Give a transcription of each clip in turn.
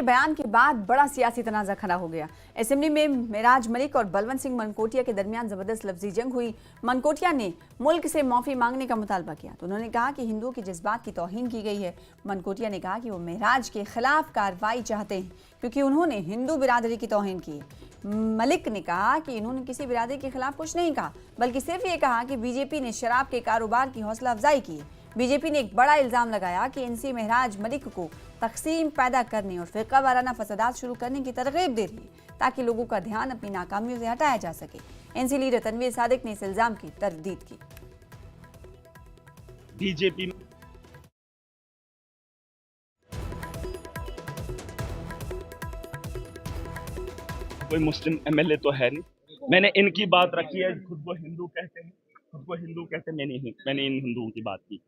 के बयान के बाद बड़ा सियासी तनाजा खड़ा हो गया। असेंबली में मेराज मलिक और बलवंत सिंह मनकोटिया के दरमियान जबरदस्त लफ्जी जंग हुई। मनकोटिया ने मुल्क से माफी मांगने का मुतालबा किया तो उन्होंने कहा कि हिंदुओं के जज्बात की तौहीन की गई है। मनकोटिया ने कहा कि वो मेराज के खिलाफ कार्रवाई चाहते हैं क्योंकि उन्होंने हिंदू बिरादरी की तौहीन की है। मलिक ने कहा कि इन्होंने किसी बिरादरी के खिलाफ कुछ नहीं कहा, बल्कि सिर्फ ये कहा कि बीजेपी ने शराब के कारोबार की हौसला अफजाई की है। बीजेपी ने एक बड़ा इल्जाम लगाया कि एनसी मेराज मलिक को तकसीम पैदा करने और फिरका वाराना फसादात शुरू करने की तरगीब दे रही है ताकि लोगों का ध्यान अपनी नाकामियों से हटाया जा सके। एनसी लीडर तनवीर सादिक ने इस इल्जाम की तरदीद की। बीजेपी कोई मुस्लिम एमएलए तो है नहीं। मैंने इनकी बात रखी है, खुद वो हिंदू कहते हैं, मैंने इन हिंदुओं की बात की।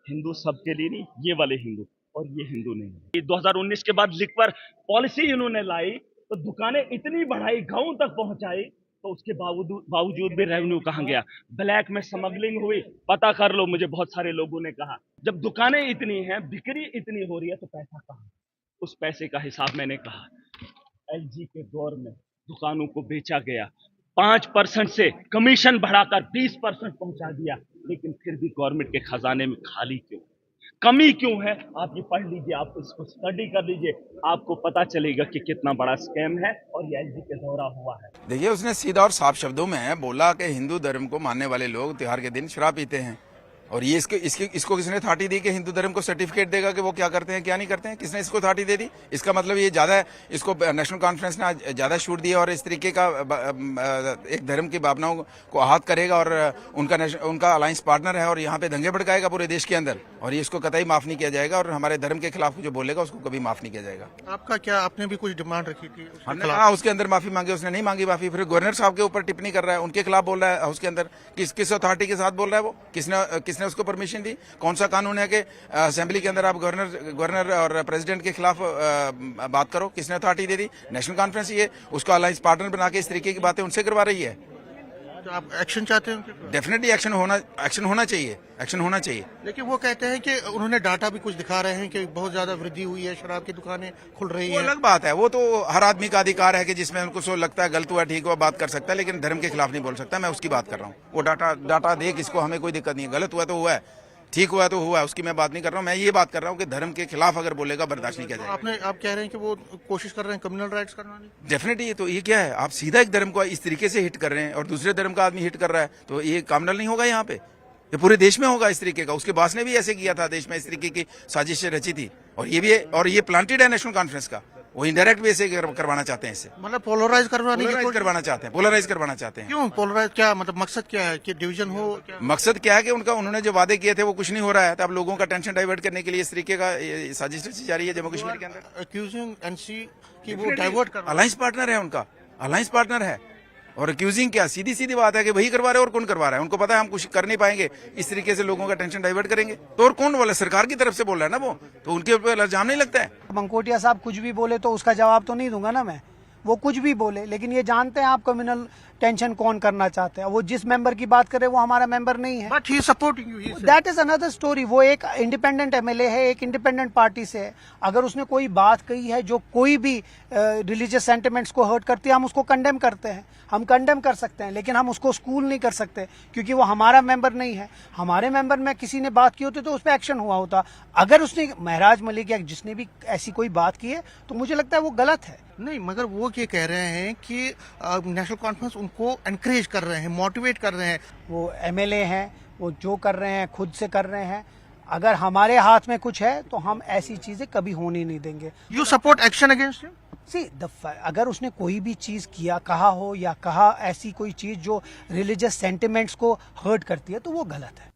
हिंदू सबके लिए नहीं, ये वाले हिंदू और ये हिंदू नहीं है। 2019 के बाद लिक्वर पॉलिसी इन्होंने लाई तो दुकानें इतनी बढ़ाई, गांव तक पहुंचाई, तो उसके बावजूद भी रेवेन्यू कहां गया? ब्लैक में स्मगलिंग हुई, पता कर लो। मुझे बहुत सारे लोगों ने कहा जब दुकानें इतनी हैं, बिक्री इतनी हो रही है तो पैसा कहां? उस पैसे का हिसाब मैंने कहा। एलजी के दौर में दुकानों को बेचा गया, 5% से कमीशन बढ़ाकर 20% पहुंचा दिया, लेकिन फिर भी गवर्नमेंट के खजाने में खाली क्यों, कमी क्यों है? आप ये पढ़ लीजिए, आप इसको स्टडी कर लीजिए, आपको पता चलेगा कि कितना बड़ा स्कैम है और ये एलजी के दौरा हुआ है। देखिए, उसने सीधा और साफ शब्दों में बोला कि हिंदू धर्म को मानने वाले लोग त्योहार के दिन शराब पीते हैं, और ये इसको किसने अथॉरिटी दी कि हिंदू धर्म को सर्टिफिकेट देगा कि वो क्या करते हैं क्या नहीं करते हैं? किसने इसको अथॉरिटी दे दी? इसका मतलब ये ज्यादा इसको नेशनल कॉन्फ्रेंस ने ज्यादा छूट दिया और इस तरीके का एक धर्म की भावनाओं को आहत करेगा और उनका अलायंस पार्टनर है और यहाँ पे दंगे भड़काएगा पूरे देश के अंदर, और ये इसको कतई माफ नहीं किया जाएगा और हमारे धर्म के खिलाफ जो बोलेगा उसको कभी माफ नहीं किया जाएगा। आपका क्या, आपने भी कुछ डिमांड रखी थी? हाँ, उसके अंदर माफी मांगी, उसने नहीं मांगी माफी। फिर गवर्नर साहब के ऊपर टिप्पणी कर रहा है, उनके खिलाफ बोल रहा है हाउस के अंदर। किस अथॉरिटी के साथ बोल रहा है वो? किसने उसको परमिशन दी? कौन सा कानून है कि असेंबली के अंदर आप गवर्नर और प्रेसिडेंट के खिलाफ बात करो? किसने अथॉरिटी दे दी? नेशनल कॉन्फ्रेंस ये उसको अलायंस पार्टनर बना के इस तरीके की बातें उनसे करवा रही है। तो आप एक्शन चाहते हैं? डेफिनेटली एक्शन होना चाहिए। लेकिन वो कहते हैं कि उन्होंने डाटा भी कुछ दिखा रहे हैं कि बहुत ज्यादा वृद्धि हुई है, शराब की दुकानें खुल रही हैं। अलग बात है, वो तो हर आदमी का अधिकार है कि जिसमें उनको सो लगता है गलत हुआ ठीक हुआ बात कर सकता है, लेकिन धर्म के खिलाफ नहीं बोल सकता। मैं उसकी बात कर रहा हूँ। वो डाटा दे किसको, हमें कोई दिक्कत नहीं है। गलत हुआ तो हुआ है, ठीक हुआ तो हुआ, उसकी मैं बात नहीं कर रहा हूँ। मैं ये बात कर रहा हूँ कि धर्म के खिलाफ अगर बोलेगा बर्दाश्त नहीं किया जाएगा। आप कह रहे हैं कि वो कोशिश कर रहे हैं कम्युनल राइट्स करना? डेफिनेटली। तो ये क्या है, आप सीधा एक धर्म को इस तरीके से हिट कर रहे हैं और दूसरे धर्म का आदमी हिट कर रहा है, तो ये कम्युनल नहीं होगा यहाँ पे, ये पूरे देश में होगा इस तरीके का। उसके बॉस ने भी ऐसे किया था, देश में इस तरीके की साजिशें रची थी, और ये प्लांटेड है नेशनल कॉन्फ्रेंस का। वो इनडायरेक्ट वे से करवाना चाहते हैं इसे, मतलब पोलराइज करवाना चाहते हैं। क्यों पोलराइज? क्या मतलब मकसद क्या है कि डिवीजन हो? मकसद क्या है कि उन्होंने जो वादे किए थे वो कुछ नहीं हो रहा है, तो अब लोगों का टेंशन डाइवर्ट करने के लिए इस तरीके का साजिश रची जा रही है जम्मू कश्मीर के अंदर। एक्यूजिंग एनसी की वो डाइवर्ट कर, अलायंस पार्टनर है उनका, अलायंस पार्टनर है। और एक्यूजिंग क्या, सीधी बात है कि वही करवा रहे हैं और कौन करवा रहा है। उनको पता है हम कुछ कर नहीं पाएंगे, इस तरीके से लोगों का टेंशन डाइवर्ट करेंगे। तो और कौन बोला? सरकार की तरफ से बोल रहा है ना वो, तो उनके ऊपर इल्जाम नहीं लगता है। मनकोटिया साहब कुछ भी बोले तो उसका जवाब तो नहीं दूंगा ना मैं, वो कुछ भी बोले, लेकिन ये जानते हैं आप कम्युनल टेंशन कौन करना चाहते हैं। वो जिस मेंबर की बात करे वो हमारा मेंबर नहीं है। But he supporting you, that is another story. वो एक इंडिपेंडेंट एमएलए है, एक इंडिपेंडेंट पार्टी से है। अगर उसने कोई बात कही है जो कोई भी रिलीजियस सेंटिमेंट्स को हर्ट करती है, हम उसको कंडेम करते हैं, हम कंडेम कर सकते हैं, लेकिन हम उसको स्कूल नहीं कर सकते क्योंकि वो हमारा मेंबर नहीं है। हमारे मेंबर में किसी ने बात की होती तो उस पर एक्शन हुआ होता। अगर उसने मेराज मलिक या जिसने भी ऐसी कोई बात की है तो मुझे लगता है वो गलत है। नहीं, मगर वो ये कह रहे हैं कि नेशनल कॉन्फ्रेंस उनको एनकरेज कर रहे हैं, मोटिवेट कर रहे हैं। वो एमएलए हैं, वो जो कर रहे हैं खुद से कर रहे हैं। अगर हमारे हाथ में कुछ है तो हम ऐसी चीजें कभी होने नहीं देंगे। You support action against him? अगर उसने कोई भी चीज किया, कहा हो या कहा ऐसी कोई चीज जो रिलीजियस सेंटिमेंट्स को हर्ट करती है तो वो गलत है।